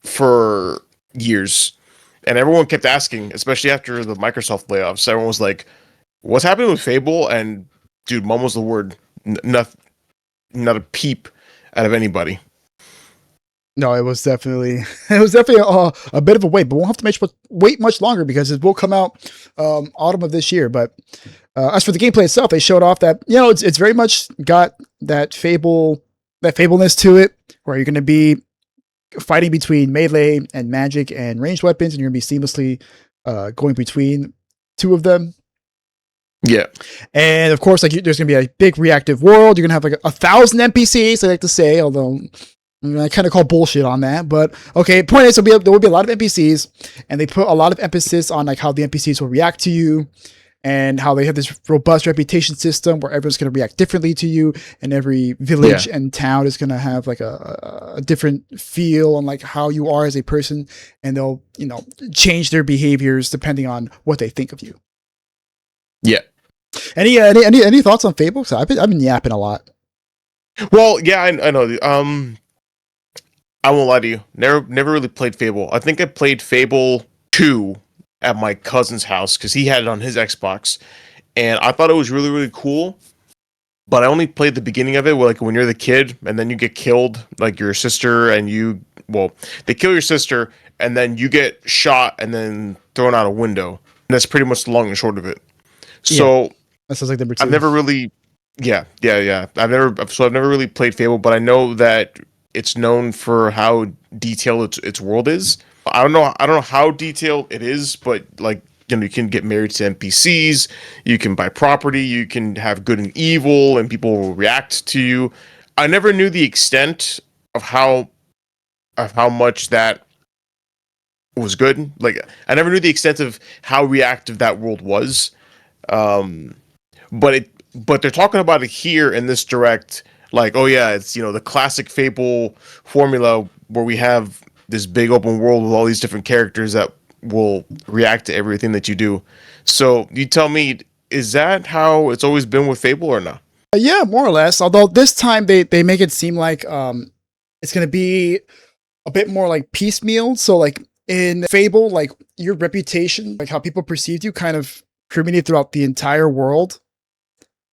for years. And everyone kept asking, especially after the Microsoft layoffs. Everyone was like, "What's happening with Fable?" And dude, mum was the word. Not a peep out of anybody. No, it was definitely a bit of a wait, but we won't have to wait much longer because it will come out autumn of this year. But as for the gameplay itself, they showed off that it's very much got that Fableness to it, where you're going to be fighting between melee and magic and ranged weapons, and you're going to be seamlessly going between two of them. Yeah, and of course, like there's going to be a big reactive world. You're going to have like 1,000 NPCs. I like to say, although I kind of call bullshit on that, but okay. Point is, there will be a lot of NPCs, and they put a lot of emphasis on like how the NPCs will react to you, and how they have this robust reputation system where everyone's going to react differently to you, and every village and town is going to have like a different feel on like how you are as a person, and they'll change their behaviors depending on what they think of you. Yeah. Any thoughts on Fable? So I've been yapping a lot. Well, yeah, I know. I won't lie to you. Never really played Fable. I think I played Fable 2 at my cousin's house because he had it on his Xbox, and I thought it was really, really cool. But I only played the beginning of it, like when you're the kid, and then you get killed, like your sister, and they kill your sister, and then you get shot, and then thrown out a window. And that's pretty much the long and short of it. So that sounds like number 2. I've never really, I've never really played Fable, but I know that it's known for how detailed its world is. I don't know how detailed it is, but like you can get married to NPCs, you can buy property, you can have good and evil, and people will react to you. I never knew the extent of how much that was good. Like I never knew the extent of how reactive that world was. But they're talking about it here in this direct. Like, oh yeah, it's the classic Fable formula where we have this big open world with all these different characters that will react to everything that you do. So you tell me, is that how it's always been with Fable or not? Yeah, more or less. Although this time they make it seem like it's going to be a bit more like piecemeal. So like in Fable, like your reputation, like how people perceived you, kind of permeated throughout the entire world.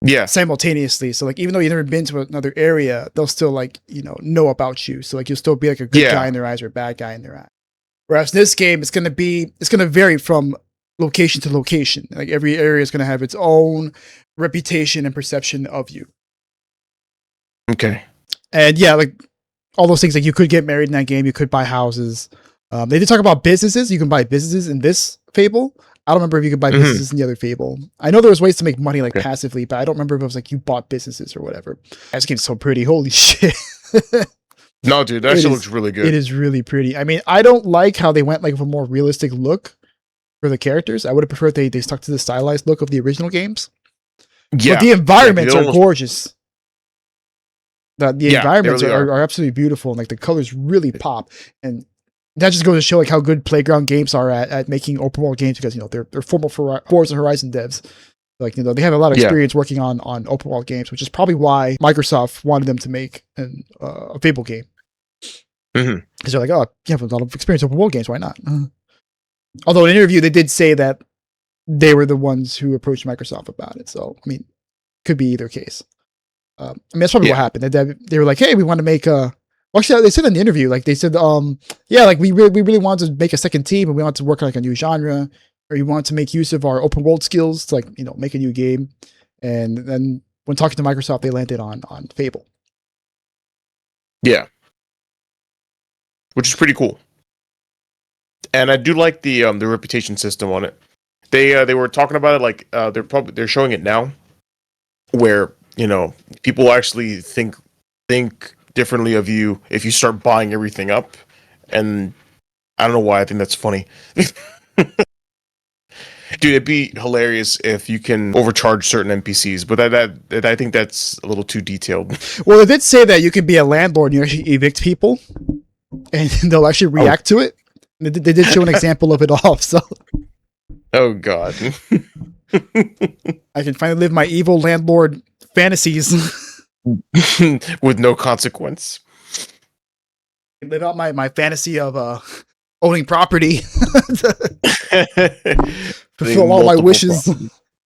Yeah, simultaneously. So like even though you've never been to another area, they'll still like know about you. So like you'll still be like a good guy in their eyes or a bad guy in their eyes. Whereas in this game, it's gonna vary from location to location. Like every area is gonna have its own reputation and perception of you. Okay. And yeah, like all those things, like you could get married in that game, you could buy houses. They did talk about businesses. You can buy businesses in this Fable. I don't remember if you could buy businesses in the other Fable. I know there was ways to make money like passively, but I don't remember if it was like you bought businesses or whatever. This game's so pretty. Holy shit. No, dude, that shit looks really good. It is really pretty. I mean, I don't like how they went like with a more realistic look for the characters. I would have preferred they stuck to the stylized look of the original games. Yeah. But the environments are gorgeous. The environments really are absolutely beautiful, and like the colors really pop. And that just goes to show like how good Playground Games are at making open world games, because they're former Forza Horizon devs. Like they have a lot of experience working on open world games, which is probably why Microsoft wanted them to make a Fable game. Because they're like, oh, you have a lot of experience open world games, why not? Although in an interview they did say that they were the ones who approached Microsoft about it. So I mean, could be either case. I mean, that's probably what happened. They were like, "Hey, we want to make a." Well, actually, they said in the interview, like they said, yeah, like we really wanted to make a second team, and we wanted to work on like a new genre, or you want to make use of our open world skills to like make a new game. And then when talking to Microsoft, they landed on Fable. Yeah, which is pretty cool. And I do like the reputation system on it. They were talking about it like they're showing it now, where people actually think differently of you if you start buying everything up, and I don't know why I think that's funny. Dude, it'd be hilarious if you can overcharge certain NPCs, but that I think that's a little too detailed. Well, they did say that you can be a landlord and you actually evict people, and they'll actually react to it. They did show an example of it off. So, oh god, I can finally live my evil landlord fantasies with no consequence. Live out my fantasy of owning property. Fulfill all my wishes.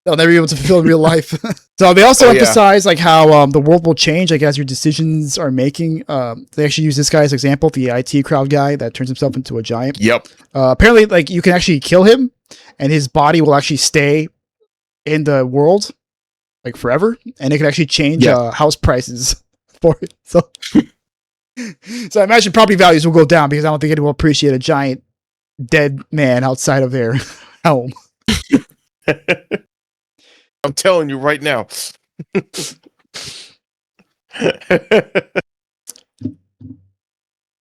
I'll never be able to fulfill in real life. So they also emphasize like how the world will change like as your decisions are making. They actually use this guy as example, the IT crowd guy that turns himself into a giant. Yep. Apparently, like you can actually kill him, and his body will actually stay in the world like forever, and it can actually change house prices for it. So, so I imagine property values will go down because I don't think anyone will appreciate a giant dead man outside of their home. I'm telling you right now.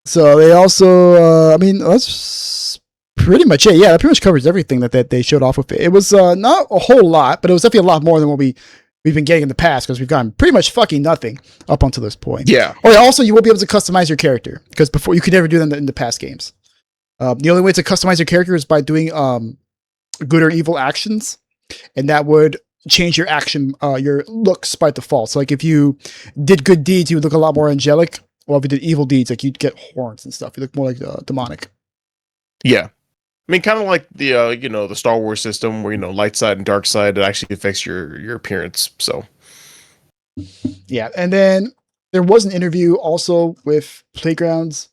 So they also, I mean, that's pretty much it. Yeah, that pretty much covers everything that they showed off with it. It was not a whole lot, but it was definitely a lot more than what we've been getting in the past because we've gotten pretty much fucking nothing up until this point. Yeah. Oh, yeah, also, you will be able to customize your character because before you could never do that in the past games. The only way to customize your character is by doing good or evil actions, and that would change your action, your looks by default. So, like, if you did good deeds, you would look a lot more angelic. Well, if you did evil deeds, like you'd get horns and stuff. You look more like demonic. Yeah, I mean, kind of like the the Star Wars system where light side and dark side. It actually affects your appearance. So, yeah, and then there was an interview also with Playgrounds.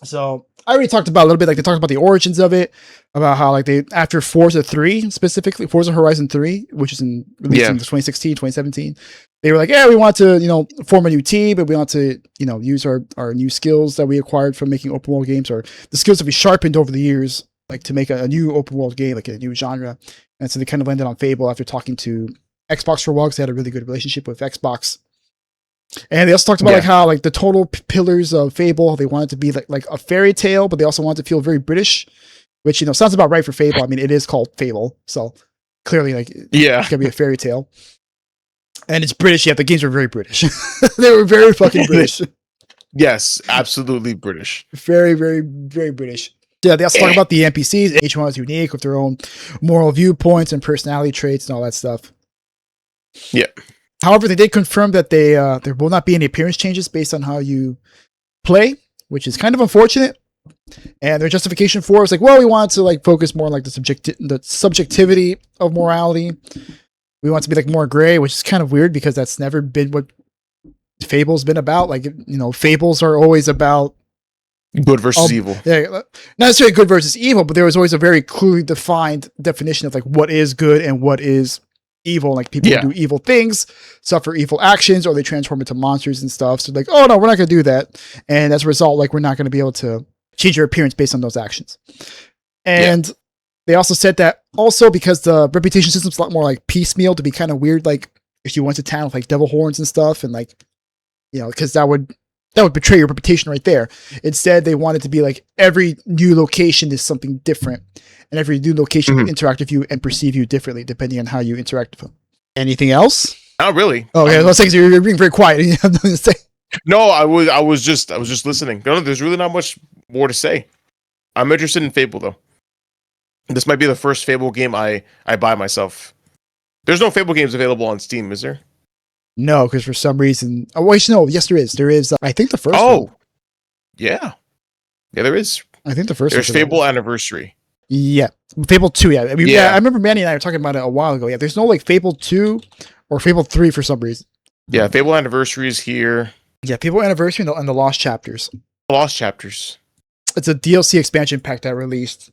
So I already talked about a little bit, like they talked about the origins of it, about how like they after Forza 3 specifically, Forza Horizon 3, which is released in 2016, 2017, they were like, yeah, we want to form a new team, but we want to use our new skills that we acquired from making open world games, or the skills that we sharpened over the years, like to make a new open world game, like a new genre. And so they kind of landed on Fable after talking to Xbox for a while because they had a really good relationship with Xbox. And they also talked about like how like the total pillars of Fable, they wanted to be like a fairy tale, but they also wanted to feel very British, which sounds about right for Fable. I mean, it is called Fable, so clearly like it's gonna be a fairy tale. And it's British. Yeah, the games were very British. They were very fucking British. Yes, absolutely British. Very, very, very British. Yeah, they also talk about the NPCs. Each one is unique with their own moral viewpoints and personality traits and all that stuff. Yeah. However, they did confirm that there will not be any appearance changes based on how you play, which is kind of unfortunate. And their justification for it was like, well, we want to like focus more on like the subjectivity of morality. We want to be like more gray, which is kind of weird because that's never been what Fable's been about. Like, Fables are always about good versus evil. Yeah, not necessarily good versus evil, but there was always a very clearly defined definition of like what is good and what is evil. Like people who do evil things, suffer evil actions, or they transform into monsters and stuff. So like, oh no, we're not going to do that. And as a result, like we're not going to be able to change your appearance based on those actions. And they also said that also because the reputation system's a lot more like piecemeal, to be kind of weird. Like if you went to town with like devil horns and stuff, and like, because that would betray your reputation right there. Instead, they wanted to be like every new location is something different, and every new location will interact with you and perceive you differently depending on how you interact with them. Anything else? Not really. Oh, okay. I was saying you're being very quiet. You have nothing to say. No, I was just listening. No, there's really not much more to say. I'm interested in Fable though. This might be the first Fable game I buy myself. There's no Fable games available on Steam, is there? No, because for some reason... Oh, wait, no. Yes, there is. There is, I think, the first one. Oh, yeah. Yeah, there is. I think the first There's Fable Anniversary. Yeah. Fable 2, yeah. I mean, I remember Manny and I were talking about it a while ago. Yeah, there's no, like, Fable 2 or Fable 3 for some reason. Yeah, Fable Anniversary is here. Yeah, Fable Anniversary and the Lost Chapters. Lost Chapters. It's a DLC expansion pack that released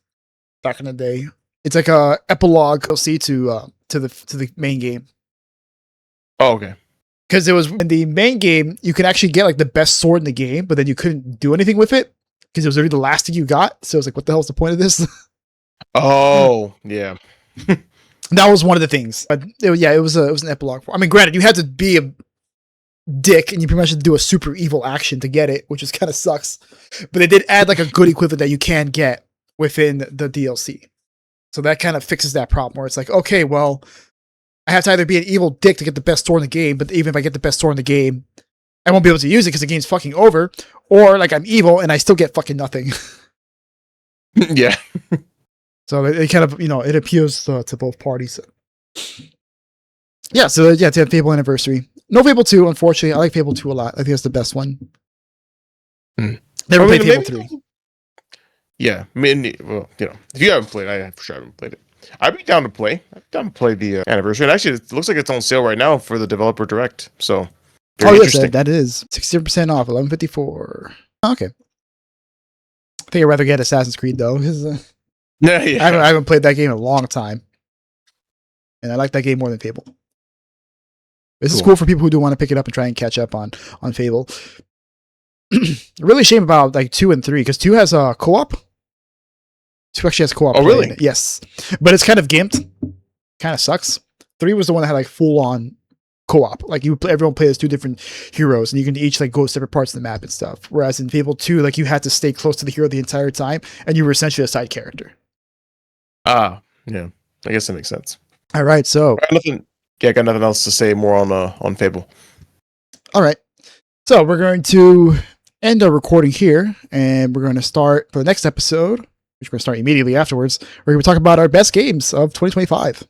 back in the day. It's like a epilogue DLC to the main game. Oh, okay. Because it was in the main game, you can actually get like the best sword in the game, but then you couldn't do anything with it because it was already the last thing you got. So it's like, what the hell's the point of this? Oh, yeah. That was one of the things. It was an epilogue. I mean, granted, you had to be a dick and you pretty much had to do a super evil action to get it, which just kind of sucks. But they did add like a good equivalent that you can get within the DLC. So that kind of fixes that problem where it's like, okay, well, I have to either be an evil dick to get the best sword in the game, but even if I get the best sword in the game, I won't be able to use it because the game's fucking over. Or like I'm evil and I still get fucking nothing. Yeah. So it kind of, it appeals to both parties. Yeah, so yeah, to Fable Anniversary. No Fable 2, unfortunately. I like Fable 2 a lot. I think it's the best one. Never played Fable 3. Yeah. I mean, well, if you haven't played it, I for sure haven't played it. I'd be down to play. The Anniversary. And actually, it looks like it's on sale right now for the Developer Direct. So, very interesting. That is 60% off, $11.54. Okay. I think I'd rather get Assassin's Creed, though. Yeah. I haven't played that game in a long time. And I like that game more than Fable. This is cool for people who do want to pick it up and try and catch up on Fable. Really shame about like 2 and 3, because 2 has a co-op. 2 actually has co-op. Oh, really? Yes. But it's kind of gimped. Kind of sucks. 3 was the one that had like full-on co-op. Like everyone plays as 2 different heroes, and you can each like go separate parts of the map and stuff. Whereas in Fable 2, like you had to stay close to the hero the entire time, and you were essentially a side character. Ah, yeah. I guess that makes sense. All right, so I got nothing else to say more on Fable. All right. So we're going to end our recording here, and we're going to start for the next episode, which we're going to start immediately afterwards. We're going to talk about our best games of 2025.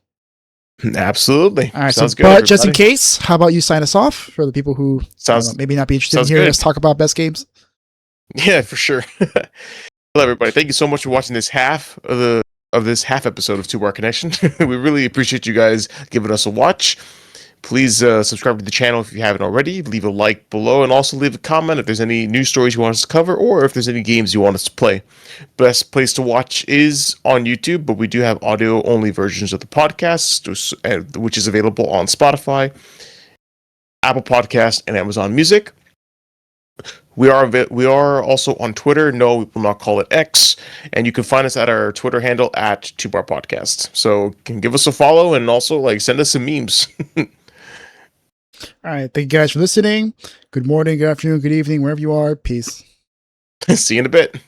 Absolutely. All right. Sounds so, good. But everybody. just in case, how about you sign us off for the people who maybe not be interested in hearing us talk about best games? Yeah, for sure. Hello, everybody. Thank you so much for watching this half of this half episode of 2-Bar Connection. We really appreciate you guys giving us a watch. Please subscribe to the channel if you haven't already. Leave a like below, and also leave a comment if there's any news stories you want us to cover, or if there's any games you want us to play. Best place to watch is on YouTube, but we do have audio-only versions of the podcast, which is available on Spotify, Apple Podcast, and Amazon Music. We are also on Twitter. No, we will not call it X. And you can find us at our Twitter handle at 2Bar Podcast. So you can give us a follow and also send us some memes. All right. Thank you guys for listening. Good morning, good afternoon, good evening, wherever you are. Peace. See you in a bit.